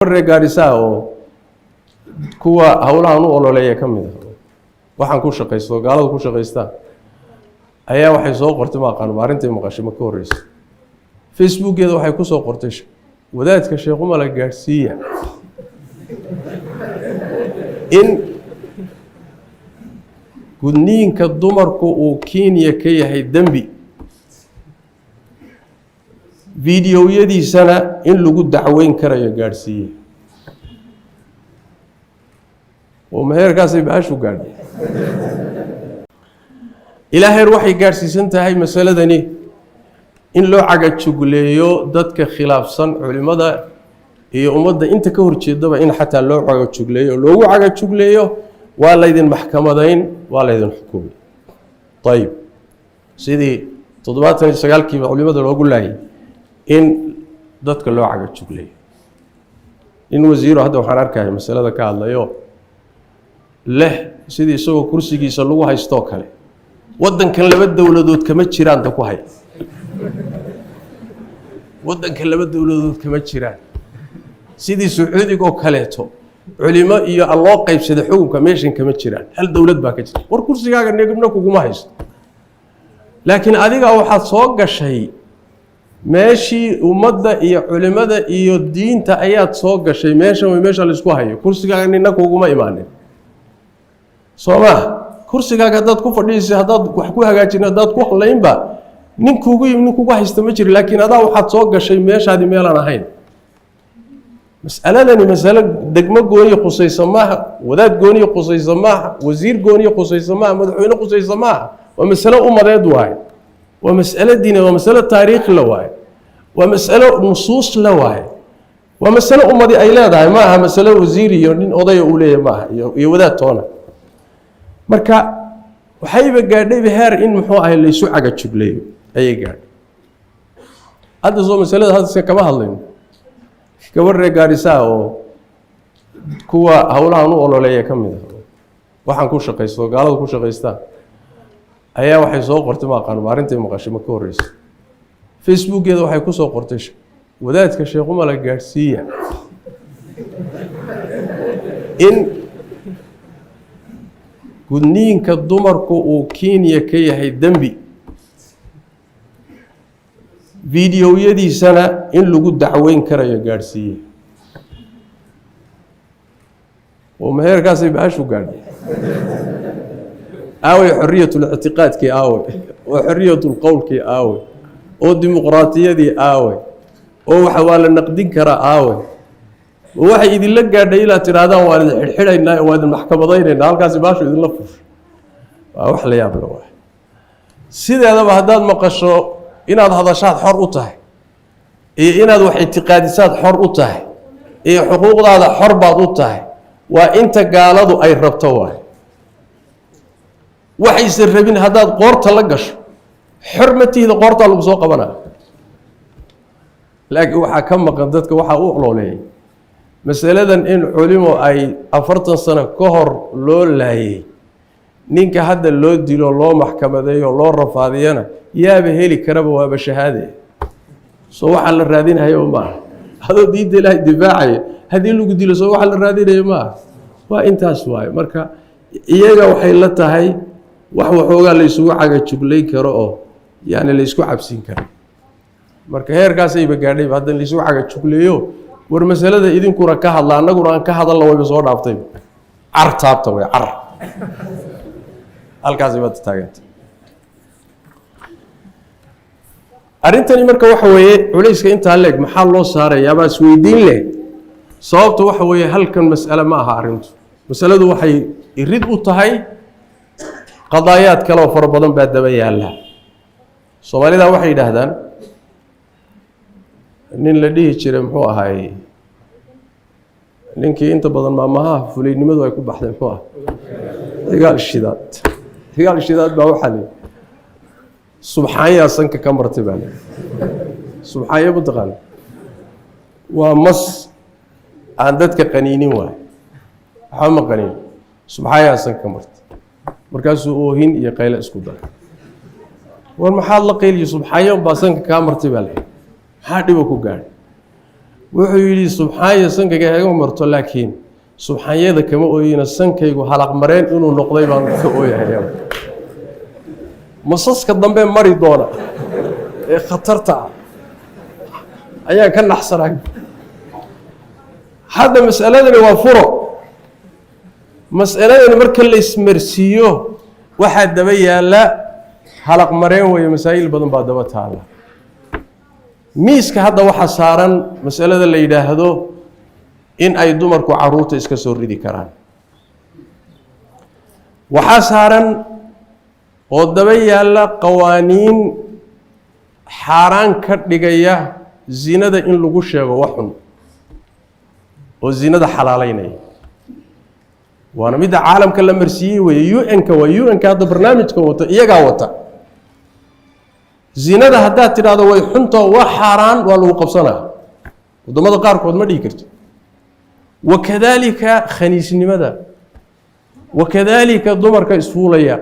gaarisa oo kuwa hawlahan u ololeeya kamid ah waxaan ku shaqeysto gaalada ku shaqeystaan ayaa waxay soo qortay ma aqaan maarintii maqashay ma ka horeysa Facebook-geeda waxay ku soo qortay wadaadka Sheekh Umar Gaarsiya in gudniinka dumarku uu Kenya ka yahay dambi fiidiyowyadiisana in lagu dacweyn karayo Gaarsiya oo meherkaasay baashu gaadhay ilaahay waxay gaarsiisan tahay masaladani in loo caga jugleeyo dadka khilaafsan culimada iyo ummadda inta ka horjeedaba in xataa loo caga jugleeyo loogu caga jugleeyo waa la idin maxkamadayn waa la idin xukumay طيب sidii 79 culimada loogu laayay in dadka loo caga jugleeyo in wasiiro hadda waxaan arkayaa masalada ka hadlayo leh sidii isagoo kursigiisa lagu haysto kale wadankan laba dawladood kama jiraan ta ku hay wadankan laba dawladood kama jiraan sidii Sacuudiga oo kaleeto culimo iyo Allah qaybsada xukunka meeshan kama jiraan hal dawlad baa ka jirta war kursigaaga neegna kuguma haysto laakiin adiga waxaad soo gashay meeshii ummadda iyo culimada iyo diinta ayaad soo gashay meesha la isku hayo kursigaaga nina kuguma imaanin Soma kursigaaga dad ku fadhiisay hadaad wax ku hagaajin hadaad ku haleynba ninku haysto ma jiro laakiin adaa waxaad soo gashay meeshaadi meel aan ahayn mas'aladani mas'ala degmo gooni qusaysa maaha wadaad gooni qusaysa maaha wasiir gooni qusaysa maaha madaxweyne qusaysa maaha waa mas'ala ummadeed waay waa mas'ala diin waa mas'ala taariikh la waay waa mas'ala nusuus la waay waa mas'ala ummadi ay leedahay maaha mas'ala wasiir iyo nin oday uu leeyahay maaha iyo wadaad toona marka waxayba gaadhay heer in muxuu ahay la isu caga jugleeyo ayay gaadhay hadda soo masalada hadda kama hadlayno gabar gaarisa oo kuwa hawlahan u ololeeya kamid ah waxaan ku shaqeysto gaalada ku shaqeystaan ayaa waxay soo qortay ma aqaan maarintii maqashay ma ka horeysa Facebook-geeda waxay ku soo qortay wadaadka Sheekh Umar Gaarsiya in gudniinka dumarku uu Kenya ka yahay dambi fiidiyowyadiisana in lagu dacweyn karayo Gaarsiya oo meherkaasay baashu gaadhay aaway xorriyatul i'tiqaadki aaway oo xorriyatul qowlki aaway oo dimuqraadiyadii aaway oo waxa waa la naqdin karaa aaway waxay idin la gaadhay ila tiraadaan waa idin xidhiidhaynaa waa idin maxkamadaynayna halkaas baashu idin la fush waa wax la yaab leh waa sideedaba hadaad maqasho inaad hadashaad xor u tahay iyo inaad wax i'tiqaadisaad xor u tahay iyo xuquuqdaada xor baad u tahay waa inta gaaladu ay rabto waay waxayse rabin hadaad qoorta la gasho xurmatiida qoorta lagu soo qabanaa laakiin waxa ka maqan dadka waxa uu ololeeyay masaladan in culimo ay 40 sano ka hor loo laayay ninka hadda loo dilo loo maxkamadeeyo loo rafaadiyana yaaba heli karaba waaba shahaade soo waxa la raadinayo ma hado diida ilaahay difaacay hadii lagu dilo soo waxa la raadinayo ma waa intaas waay marka iyaga waxay la tahay wax waxooga la isugu caga juglay karo oo yaani la isku cabsin karo marka heerkaas ay gaadhay hadan la isugu caga jugleeyo war masalada idinkuna ka hadla anaguna aan ka hadalno way soo dhaaftay artaabta way ar halkaas ay wada taagantay arintani marka waxa weeye culayska inta leeg maxaa loo saaray aba isweydiin leh sababtu waxa weeye halkan mas'ala ma aha arintu masaladu waxay irid u tahay qadaayaad kale oo far badan baa daba yaala Soomaalida waxay yiraahdaan nin la dhihi jiray muxuu ahay ninkii inta badan maamaha fuleynimadu ay ku baxday muxuu ah higaal shidaad baa waxa leh subxaaya sanka ka martay baa subxaaya mutaqan waa mas aan dadka qaniinin waay waxa ma qaniin subxaaya sanka martay markaasuu oohin iyo qayl isku daray war maxaa la qayliyo subxaaya baa sanka ka martay baa maxaa dhibo ku gaar وحيلي سبحان سنك جاهي مرتو لكن سبحان يدا كما أوينا سنك يجو حلق مرين إنه نقضي بان كأوي هيا مصص كدم بين مريضونا خطرتها أيها كان نحصرك هذا مسألة اللي وفره مسألة اللي مركل اسمرسيو واحد دبي لا حلق مرين وهي مسائل بدن بعد دبتها الله ميسك هذا وحصارا مسألة اللي يداهدو إن أي دمركو عروت إسكسور ردي كران وحصارا ودبي لا قوانين حاران كدغيا زينة إن لغو شيغو وحن والزينة حلالين وانا ميدا عالم كلا مرسيي ويو انك هذا برنامج كوتا ايغا وتا زينة هدا تيراده way xunto waa xaraan waa lagu qabsanaa wadamada qaar kood ma dhigi karto wakadalika khaniisnimada wakadalika dumarka isfuulaya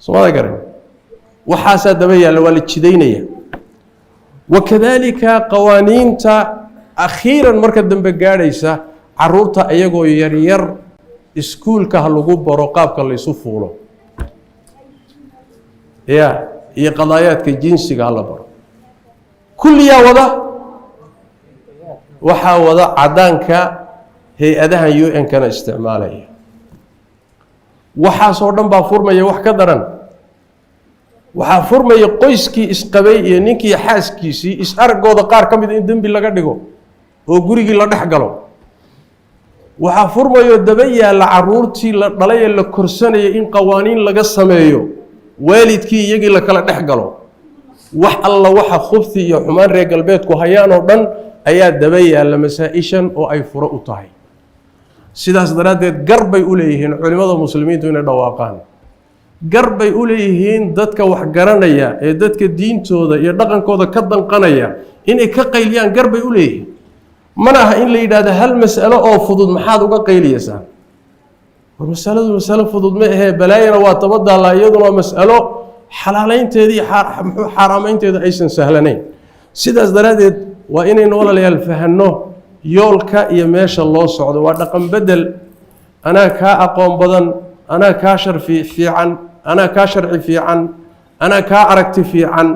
soo garan waxaasa dabayal waa la jideynaya wakadalika qawaaniinta akhiran marka dambe gaadhaysa caruurta ayagoo yar yar iskuulka lagu baro qaabka la isu fuulo يا قضايات كجنسي قال بر كل يا وضع وحاوضع عدانك هي أدها يو إن كان استعمالها وحاصورن بافورما يوح كدرن وحافورما يقيسكي إسقبي نيكي حاسكيسي إسأرق وضع قار كم يدين بالله قدقو وقريقي لا دحقلو وحافورما يدبي العرورتي لدلي الكرساني إن قوانين لقسميو والدكي يجي لك لا دحقلو wax alla waxa khufti iyo xumaan reer galbeedku hayaan oo dhan ayaa dabaya la masaa'ishan oo ay furo u tahay sidaas daraadeed garbay u leeyihiin culimada muslimiintu inay dhawaaqaan garbay u leeyihiin dadka wax garanaya ee dadka diintooda iyo dhaqankooda ka danqanaya inay ka qayliyaan garbay u leeyihiin manaha in la yiraahdo hal mas'alo oo fudud maxaad uga qayliyaysaa مسألة فضود مئة بلاينا واتبدأ الله يدنا مسألة حلالين تدي حرامين تدي أيسن سهلين سيداس درادت وإن نولا ليالفهنه يولك يماشى الله صعد ورقم بدل أنا كأقوم بدن أنا كاشر في عن أنا كاشر في عن أنا كأركت في عن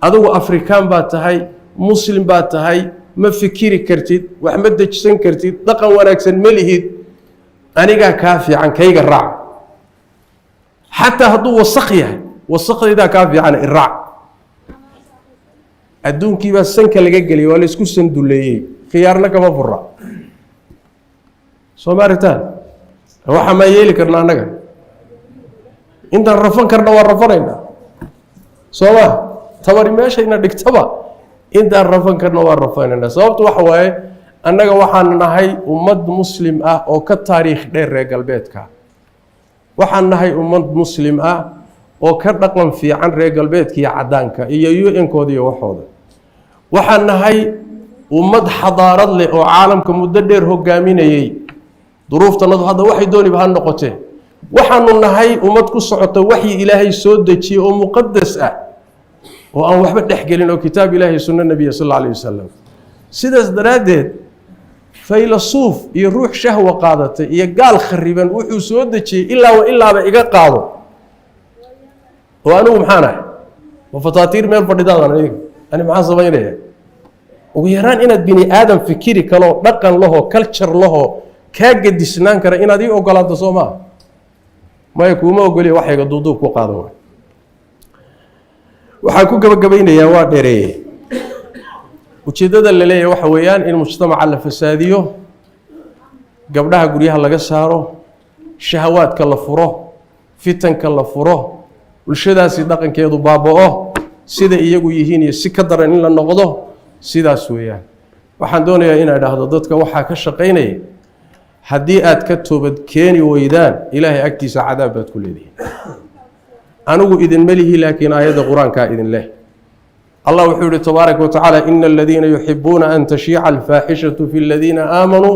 أدو أفريكان باتهاي مسلم باتهاي ما فكيري كرتيد وأحمد دجسن كرتيد دقن ونكسن مليهد أنا كافي عن كيغ الرع حتى هدو وسقيه وسقي ذا كافي عن الرع الدون كيف السنك اللي جالي ولا يسكت سندولي خيارنا كما فرع سومارتان هو حمايلي كرنا نجا إنت الرفان كرنا والرفانينا سوا تباري ماشي إن دكتبا إنت الرفان كرنا والرفانينا صوت وحواي أنك وحنا نهاي أمد مسلم أو كتاريخ دير رجال بيتك وحنا نهاي أمد مسلم أو كرقم في عن رجال بيتك يا عدانك يو إنكودي وحوده وحنا نهاي أمد حضارة لي أو عالم كمددر هو جامين يي ظروف تنظر هذا وحي دوني بهالنقطة وحنا نهاي أمد كسرة وحي إلهي سود شيء أو مقدس وأن وحبت نحكي لنا كتاب إلهي سنة النبي صلى الله عليه وسلم سيدس درادت فيلسوف يروح شهوة قادته يقال خريبا وحو سودتشي إلا وإلا بإيقا قادو وأنو محانا وفطاطير من الفردان أنا معاه صبيني ويران إنا بني آدم فكيري كالو نقن له كالتشر له كاقد سنان كرا إنا دي أقلات صوما ما يكون ما أقولي وحي قدودوك وقادو وحاكو قبقبيني يا وادري وجدد اللي ليه وحويان إن المجتمع على فساديه قبلها قريها لقى ساره شهوات كلا فروه فتن كلا فروه والشدة صدقا كيدو بابوه سيدا إيجو يهيني سكدر إن لا نقضه سيدا سويان waxaan doonayaa inaan idhaahdo dadka waxa ka shaqeynay hadii aad ka toobad keeni weydaan ilaahay agtiisa cadaab baad ku leedahay anigu idin malihi laakiin aayada quraanka idin leh الله وحده تبارك وتعالى إن الذين يحبون أن تشيع الفاحشة في الذين آمنوا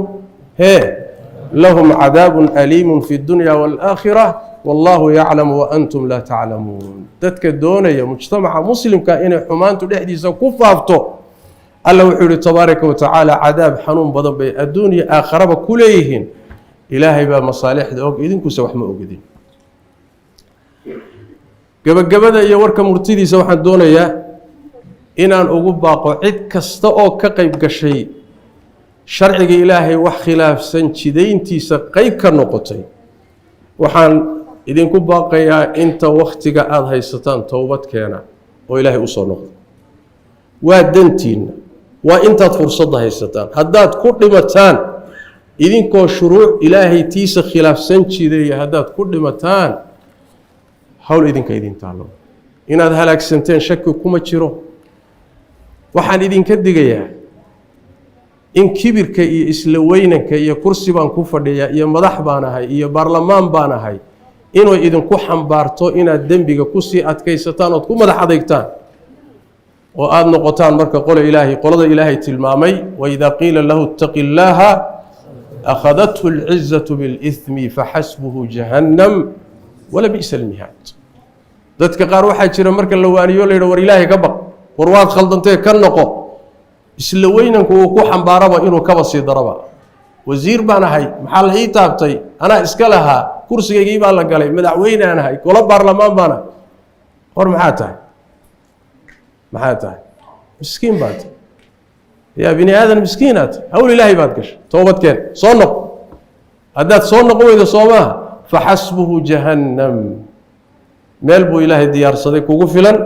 لهم عذاب أليم في الدنيا والآخرة والله يعلم وأنتم لا تعلمون تتكدون يا مجتمع مسلم كائن حمان تحدث كفافتو الله وحده تبارك وتعالى عذاب حنون بدن بي الدنيا آخرة كليهن إلهي با مصالح دوق إذن كسو وحما أقدين gabagabada iyo warka murtidiisa waxaan doonayaa inaan ugu baaqo cid kasta oo ka qayb gashay sharciga Ilaahay wax khilaafsan jideyntiisa qayb ka noqotay waxaan idinku baaqayaa inta waqtiga aad haysataan toobad keena oo Ilaahay u soo noqdo waa dantiina waa intaad fursad haysataan haddaad ku dhimataan idinkoo shuruuc Ilaahay tiisa khilaafsan jideeya haddaad ku dhimataan hawl idinka idin taalo inaad halaagsanteen shaki kuma jiro waxaan idinka digayaa in kibirka iyo isla weynanka iyo kursi baan ku fadhiyaa iyo madax baan ahay iyo baarlamaan baan ahay inuu idinku xambaarto inaad dambiga ku sii adkaysataan oo ku madax adeegtaan oo aad noqotaan marka qolada Ilaahay tilmaamay wa idha qila lahu ittaqillaha akhadathu al'izzatu bil ithmi fahasbuhu jahannam wala bi'sal mihad dadka qaar waxa jira marka la waaniyo leeyo war Ilaahay ka baq war waad khaldantay ka noqo isla weynanku uu ku xambaaraba inuu ka basii daraba wasiir baan ahay maxaa la ii taabtay ana iska lahaa kursigaygii baan la galay madaxweyne aan ahay golo baarlamaan baan hor maxaa tahay miskiin baad ya bini aadan miskiinat hawl Ilaahay baad gashay toobadkeen soo noq hadaad soo noqo weydo Soomaa fahasbuhu jahannam meel buu Ilaahay diyaarsaday kugu filan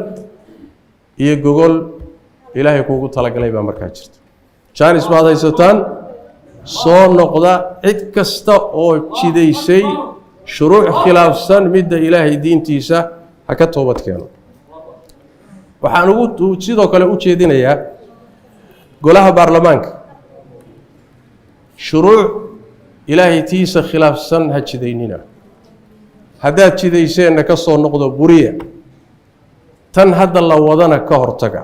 iyo gogol Ilaahay kugu talagalay baa markaa jirta jaanis baad haysataan soo noqda cid kasta oo jidaysay shuruuc khilaafsan midda Ilaahay diintiisa ha ka toobad keeno waxaan ugu sidoo kale u jeedinayaa golaha baarlamaanka shuruuc Ilaahay tiisa khilaafsan ha jidaynina haddaad jidayseen ka soo noqdo buriya tan hadda la wadana ka hortaga